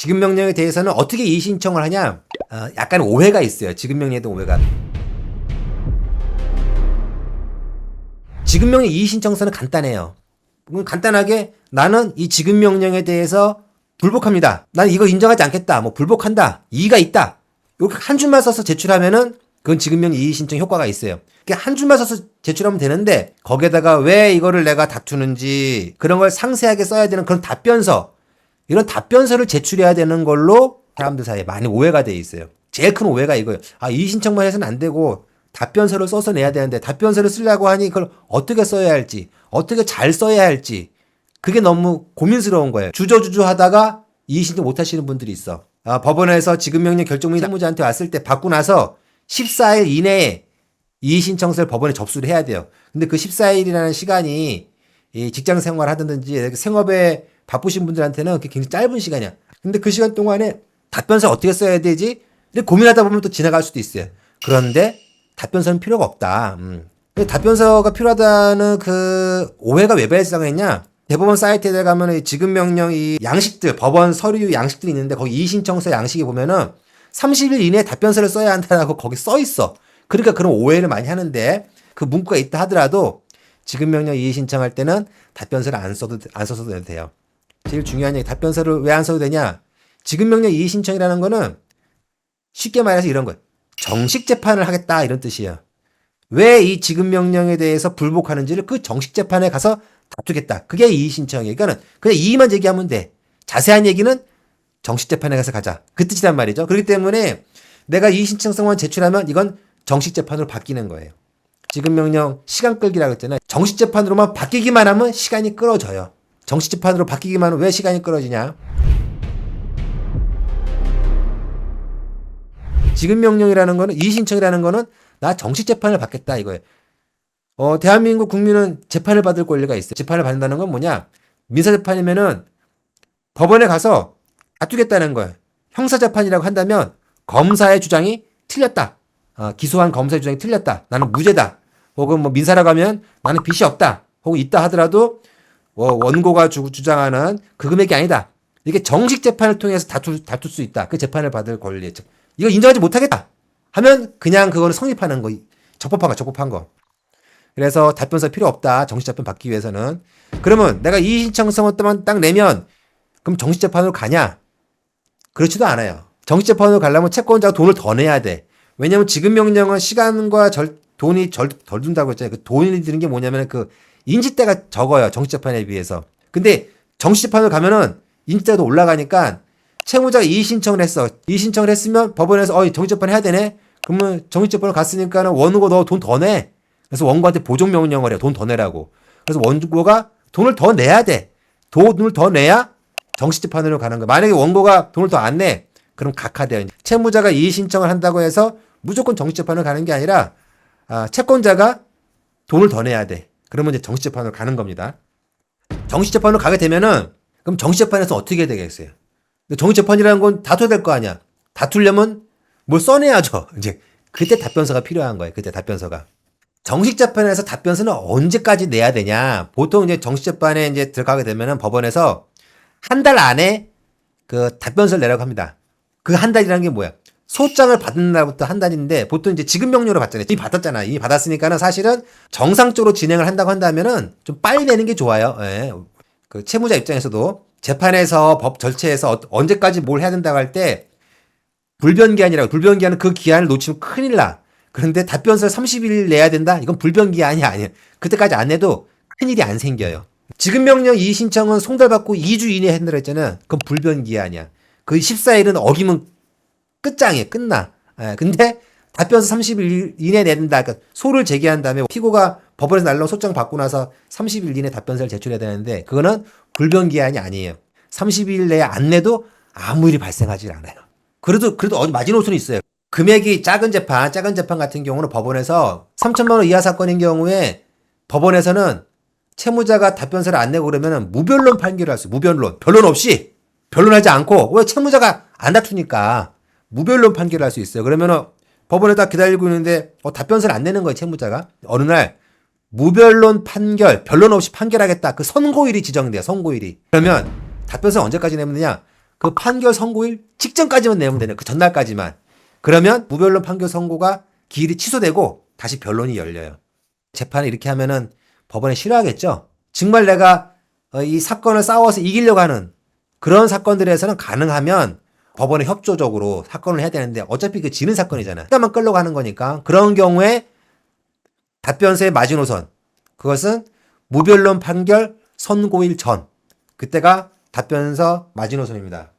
지급명령에 대해서는 어떻게 이의신청을 하냐? 약간 오해가 있어요. 지급명령에 대한 오해가. 지급명령 이의신청서는 간단해요. 간단하게 나는 이 지급명령에 대해서 불복합니다. 나는 이거 인정하지 않겠다. 뭐 불복한다. 이의가 있다. 이렇게 한 줄만 써서 제출하면은 그건 지급명령 이의신청 효과가 있어요. 한 줄만 써서 제출하면 되는데 거기에다가 왜 이거를 내가 다투는지 그런 걸 상세하게 써야 되는 그런 답변서, 이런 답변서를 제출해야 되는 걸로 사람들 사이에 많이 오해가 돼 있어요. 제일 큰 오해가 이거예요. 이의신청만 해서는 안 되고 답변서를 써서 내야 되는데 답변서를 쓰려고 하니 그걸 어떻게 써야 할지, 어떻게 잘 써야 할지 그게 너무 고민스러운 거예요. 주저주저 하다가 이의신청 못 하시는 분들이 있어. 법원에서 지급명령 결정문이 사무자한테 왔을 때 받고 나서 14일 이내에 이의신청서를 법원에 접수를 해야 돼요. 근데 그 14일이라는 시간이 이 직장 생활 하든지 생업에 바쁘신 분들한테는 굉장히 짧은 시간이야. 근데 그 시간 동안에 답변서 어떻게 써야 되지? 근데 고민하다 보면 또 지나갈 수도 있어요. 그런데 답변서는 필요가 없다. 답변서가 필요하다는 그 오해가 왜 발생했냐? 대법원 사이트에 가면 지급명령 이 양식들, 법원 서류 양식들이 있는데 거기 이의신청서 양식에 보면은 30일 이내에 답변서를 써야 한다라고 거기 써 있어. 그러니까 그런 오해를 많이 하는데 그 문구가 있다 하더라도 지급명령 이의신청할 때는 답변서를 안 써도 돼요. 제일 중요한 얘기, 답변서를 왜 안 써도 되냐? 지급명령 이의신청이라는 거는 쉽게 말해서 이런 거예요. 정식 재판을 하겠다 이런 뜻이에요. 왜 이 지급명령에 대해서 불복하는지를 그 정식 재판에 가서 다투겠다. 그게 이의신청이에요. 그러니까 그냥 이의만 제기하면 돼. 자세한 얘기는 정식 재판에 가서 가자. 그 뜻이란 말이죠. 그렇기 때문에 내가 이의신청서만 제출하면 이건 정식 재판으로 바뀌는 거예요. 지급명령 시간 끌기라고 했잖아요. 정식 재판으로만 바뀌기만 하면 시간이 끌어져요. 정식 재판으로 바뀌기만 하면 왜 시간이 끌어지냐? 지급명령이라는 거는, 이의신청이라는 거는 나 정식 재판을 받겠다 이거예요. 대한민국 국민은 재판을 받을 권리가 있어요. 재판을 받는다는 건 뭐냐? 민사재판이면은 법원에 가서 다투겠다는 거예요. 형사재판이라고 한다면 검사의 주장이 틀렸다. 기소한 검사의 주장이 틀렸다. 나는 무죄다. 혹은 뭐 민사라고 하면 나는 빚이 없다. 혹은 있다 하더라도 원고가 주장하는 그 금액이 아니다. 이게 정식 재판을 통해서 다툴 수 있다. 그 재판을 받을 권리. 이거 인정하지 못하겠다 하면 그냥 그거는 성립하는 거. 적법한 거. 그래서 답변서 필요 없다. 정식 재판 받기 위해서는. 그러면 내가 이의신청서만 딱 내면 그럼 정식 재판으로 가냐? 그렇지도 않아요. 정식 재판으로 가려면 채권자가 돈을 더 내야 돼. 왜냐면 지급명령은 시간과 돈이 덜 든다고 했잖아요. 그 돈이 드는 게 뭐냐면 그 인지대가 적어요. 정식 재판에 비해서. 근데 정식 재판으로 가면은 인지대가 더 올라가니까 채무자가 이의신청을 했어. 이의신청을 했으면 법원에서 정식 재판 해야 되네. 그러면 정식 재판을 갔으니까는 원고 너 돈 더 내. 그래서 원고한테 보존명령을 해요. 돈 더 내라고. 그래서 원고가 돈을 더 내야 돼. 돈을 더 내야 정식 재판으로 가는 거야. 만약에 원고가 돈을 더 안 내. 그럼 각하돼요. 채무자가 이의신청을 한다고 해서 무조건 정식 재판을 가는 게 아니라 채권자가 돈을 더 내야 돼. 그러면 이제 정식 재판으로 가는 겁니다. 정식 재판으로 가게 되면은 그럼 정식 재판에서 어떻게 되겠어요? 정식 재판이라는 건 다투어야 될 거 아니야. 다투려면 뭘 써내야죠. 이제 그때 답변서가 필요한 거예요. 그때 답변서가. 정식 재판에서 답변서는 언제까지 내야 되냐? 보통 이제 정식 재판에 이제 들어가게 되면은 법원에서 한 달 안에 그 답변서를 내라고 합니다. 그 한 달이라는 게 뭐야? 소장을 받는 날부터 한 달인데 보통 이제 지급명령으로 받잖아요. 이미 받았잖아. 이미 받았으니까는 사실은 정상적으로 진행을 한다고 한다면은 좀 빨리 내는 게 좋아요. 예. 그 채무자 입장에서도 재판에서 법 절차에서 언제까지 뭘 해야 된다고 할 때 불변기한은 그 기한을 놓치면 큰일 나. 그런데 답변서 30일 내야 된다? 이건 불변기한이 아니에요. 그때까지 안 내도 큰일이 안 생겨요. 지급명령 이의신청은 송달받고 2주 이내에 한다고 했잖아요. 그건 불변기한이야. 그 14일은 어기면 끝장이에요. 끝나. 근데 답변서 30일 이내에 내야 된다. 그러니까 소를 제기한 다음에 피고가 법원에서 날라온 소장 받고 나서 30일 이내에 답변서를 제출해야 되는데 그거는 불변기한이 아니에요. 30일 내에 안 내도 아무 일이 발생하지 않아요. 그래도 어디 마지노선이 있어요. 금액이 작은 재판 같은 경우는 법원에서 3천만 원 이하 사건인 경우에 법원에서는 채무자가 답변서를 안 내고 그러면 무변론 판결을 할 수 있어요. 무변론. 변론하지 않고 왜 채무자가 안 다투니까 무변론 판결을 할 수 있어요. 그러면은 법원에 딱 기다리고 있는데 답변서를 안 내는 거예요. 채무자가. 어느 날 무변론 판결, 변론 없이 판결하겠다. 그 선고일이 지정돼요. 선고일이. 그러면 답변서 언제까지 내면 되냐? 그 판결 선고일 직전까지만 내면 되네. 그 전날까지만. 그러면 무변론 판결 선고가 기일이 취소되고 다시 변론이 열려요. 재판을 이렇게 하면은 법원에 싫어하겠죠. 정말 내가 이 사건을 싸워서 이기려고 하는 그런 사건들에서는 가능하면 법원에 협조적으로 사건을 해야 되는데 어차피 그 지는 사건이잖아. 시간만 끌려고 하는 거니까 그런 경우에 답변서의 마지노선 그것은 무변론 판결 선고일 전 그때가 답변서 마지노선입니다.